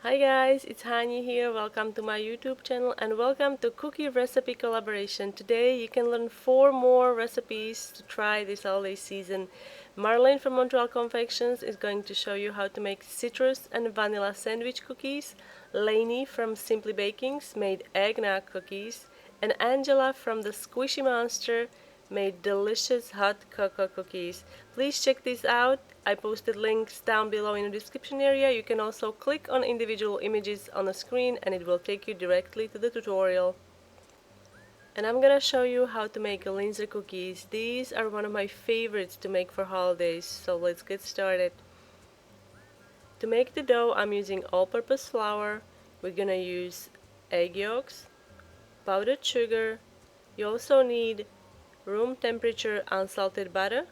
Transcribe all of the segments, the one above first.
Hi guys, it's Hani here. Welcome to my YouTube channel and welcome to Cookie Recipe Collaboration. Today you can learn 4 more recipes to try this holiday season. Marlene from Montreal Confections is going to show you how to make citrus and vanilla sandwich cookies. Lainey from Simply Bakings made eggnog cookies. And Angela from the Squishy Monster made delicious hot cocoa cookies. Please check these out. I posted links down below in the description area. You can also click on individual images on the screen and it will take you directly to the tutorial. And I'm gonna show you how to make Linzer cookies. These are one of my favorites to make for holidays, so let's get started. To make the dough, I'm using all-purpose flour. We're gonna use egg yolks, powdered sugar. You also need room temperature unsalted butter,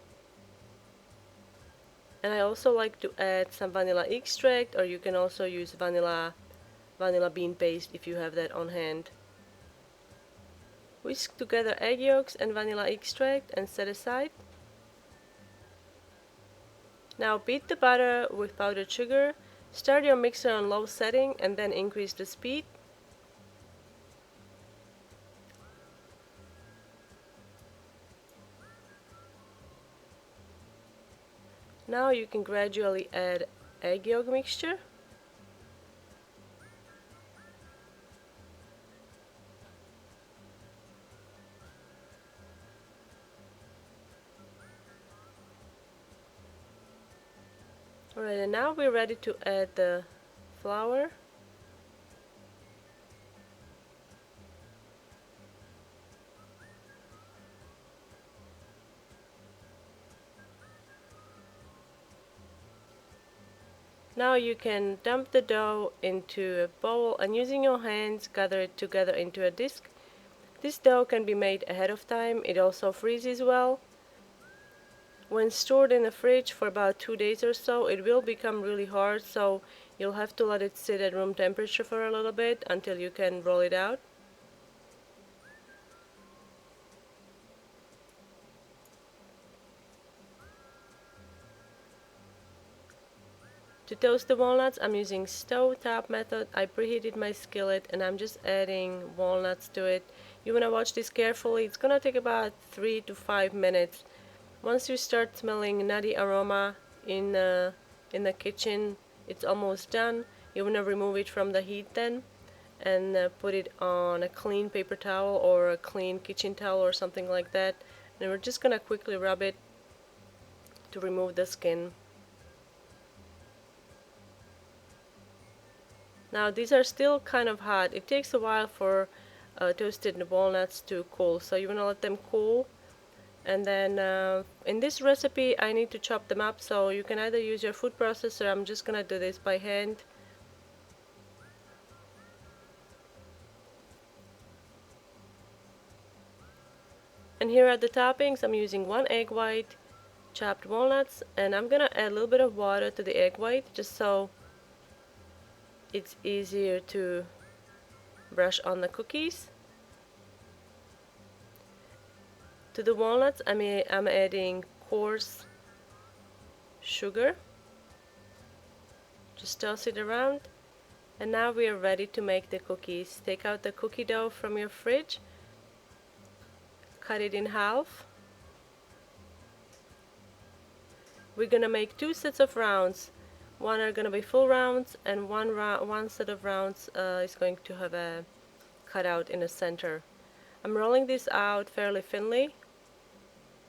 and I also like to add some vanilla extract, or you can also use vanilla bean paste if you have that on hand. Whisk together egg yolks and vanilla extract and set aside. Now beat the butter with powdered sugar. Start your mixer on low setting and then increase the speed. Now you can gradually add egg yolk mixture. Alright, and now we're ready to add the flour. Now you can dump the dough into a bowl and using your hands gather it together into a disc. This dough can be made ahead of time. It also freezes well. When stored in the fridge for about 2 days or so, it will become really hard, so you'll have to let it sit at room temperature for a little bit until you can roll it out. To toast the walnuts, I'm using stove top method. I preheated my skillet and I'm just adding walnuts to it. You want to watch this carefully. It's gonna take about 3 to 5 minutes. Once you start smelling nutty aroma in the kitchen, it's almost done. You want to remove it from the heat then and put it on a clean paper towel or a clean kitchen towel or something like that. And we're just gonna quickly rub it to remove the skin. Now these are still kind of hot. It takes a while for toasted walnuts to cool, so you want to let them cool. And then in this recipe I need to chop them up, so you can either use your food processor. I'm just gonna do this by hand. And here are the toppings. I'm using 1 egg white, chopped walnuts, and I'm gonna add a little bit of water to the egg white just so it's easier to brush on the cookies. To the walnuts, I'm adding coarse sugar. Just toss it around. And now we are ready to make the cookies. Take out the cookie dough from your fridge. Cut it in half. We're gonna make 2 sets of rounds. One are gonna be full rounds, and one set of rounds is going to have a cutout in the center. I'm rolling this out fairly thinly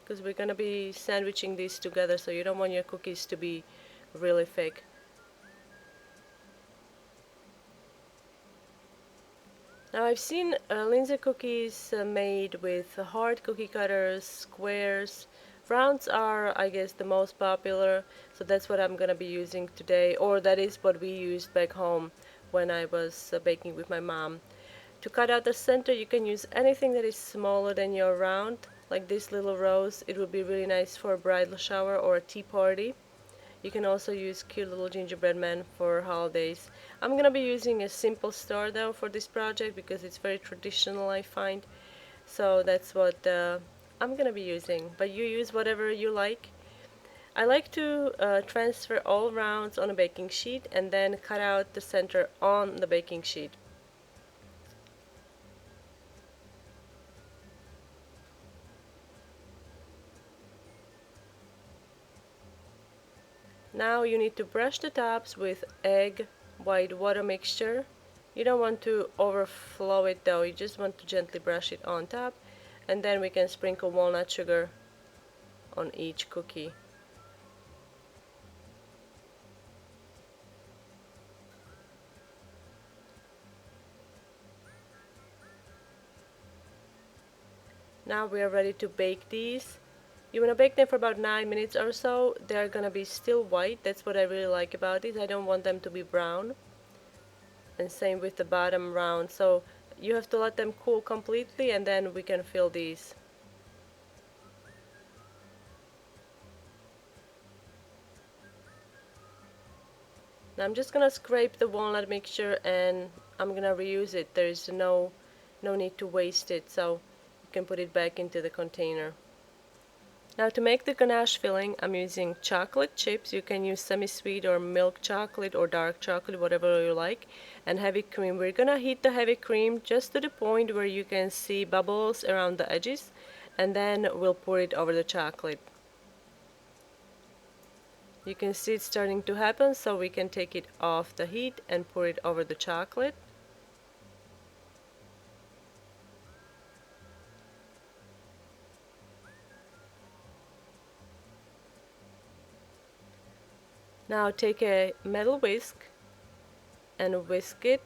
because we're gonna be sandwiching these together, so you don't want your cookies to be really thick. Now I've seen Linzer cookies made with hard cookie cutters, squares. Rounds are, I guess, the most popular, so that's what I'm gonna be using today, or that is what we used back home when I was baking with my mom. To cut out the center, you can use anything that is smaller than your round, like this little rose. It would be really nice for a bridal shower or a tea party. You can also use cute little gingerbread men for holidays. I'm gonna be using a simple star though for this project because it's very traditional, I find. So that's what I'm gonna be using, but you use whatever you like. I like to transfer all rounds on a baking sheet and then cut out the center on the baking sheet. Now you need to brush the tops with egg white water mixture. You don't want to overflow it though, you just want to gently brush it on top, and then we can sprinkle walnut sugar on each cookie. Now we are ready to bake these. You want to bake them for about 9 minutes or so. They're gonna be still white. That's what I really like about these. I don't want them to be brown. And same with the bottom round. So you have to let them cool completely and then we can fill these. Now I'm just gonna scrape the walnut mixture and I'm gonna reuse it. There's no need to waste it, so you can put it back into the container. Now to make the ganache filling, I'm using chocolate chips. You can use semi-sweet or milk chocolate or dark chocolate, whatever you like, and heavy cream. We're gonna heat the heavy cream just to the point where you can see bubbles around the edges, and then we'll pour it over the chocolate. You can see it's starting to happen, so we can take it off the heat and pour it over the chocolate. Now take a metal whisk and whisk it.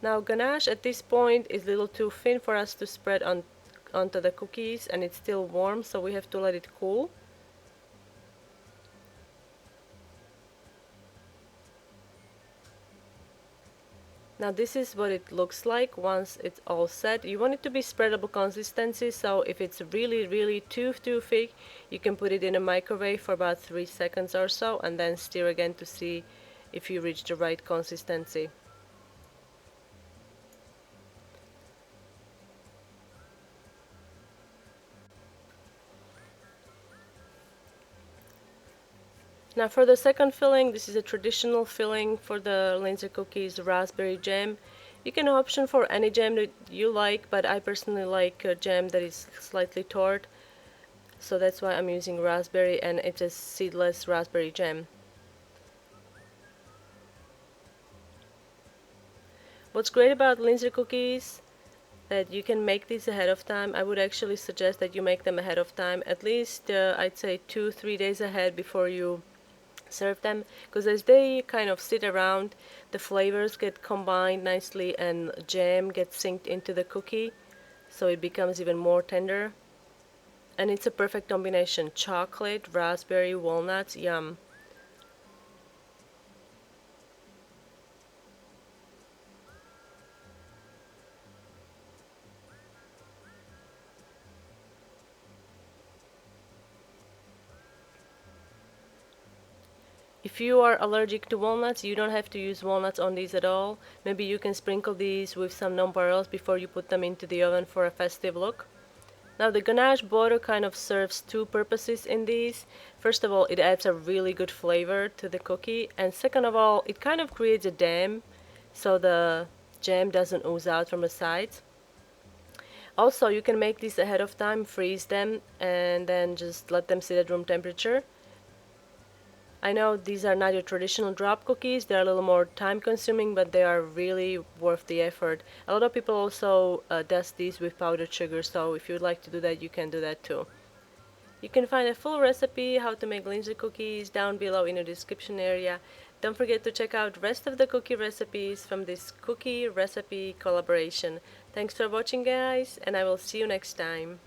Now ganache at this point is a little too thin for us to spread onto the cookies, and it's still warm, so we have to let it cool. Now this is what it looks like once it's all set. You want it to be spreadable consistency, so if it's really too thick, you can put it in a microwave for about 3 seconds or so and then stir again to see if you reach the right consistency. Now for the second filling, this is a traditional filling for the Linzer cookies, raspberry jam. You can option for any jam that you like, but I personally like a jam that is slightly tart, so that's why I'm using raspberry, and it's a seedless raspberry jam. What's great about Linzer cookies that you can make these ahead of time. I would actually suggest that you make them ahead of time, at least I'd say 2-3 days ahead before you serve them, because as they kind of sit around, the flavors get combined nicely and jam gets synced into the cookie, so it becomes even more tender. And it's a perfect combination: chocolate, raspberry, walnuts, yum. If you are allergic to walnuts, you don't have to use walnuts on these at all. Maybe you can sprinkle these with some nonpareils before you put them into the oven for a festive look. Now the ganache butter kind of serves two purposes in these. First of all, it adds a really good flavor to the cookie, and second of all, it kind of creates a dam so the jam doesn't ooze out from the sides. Also, you can make these ahead of time, freeze them, and then just let them sit at room temperature. I know these are not your traditional drop cookies, they're a little more time consuming, but they are really worth the effort. A lot of people also dust these with powdered sugar, so if you'd like to do that, you can do that too. You can find a full recipe how to make Linzer cookies down below in the description area. Don't forget to check out the rest of the cookie recipes from this cookie recipe collaboration. Thanks for watching, guys, and I will see you next time.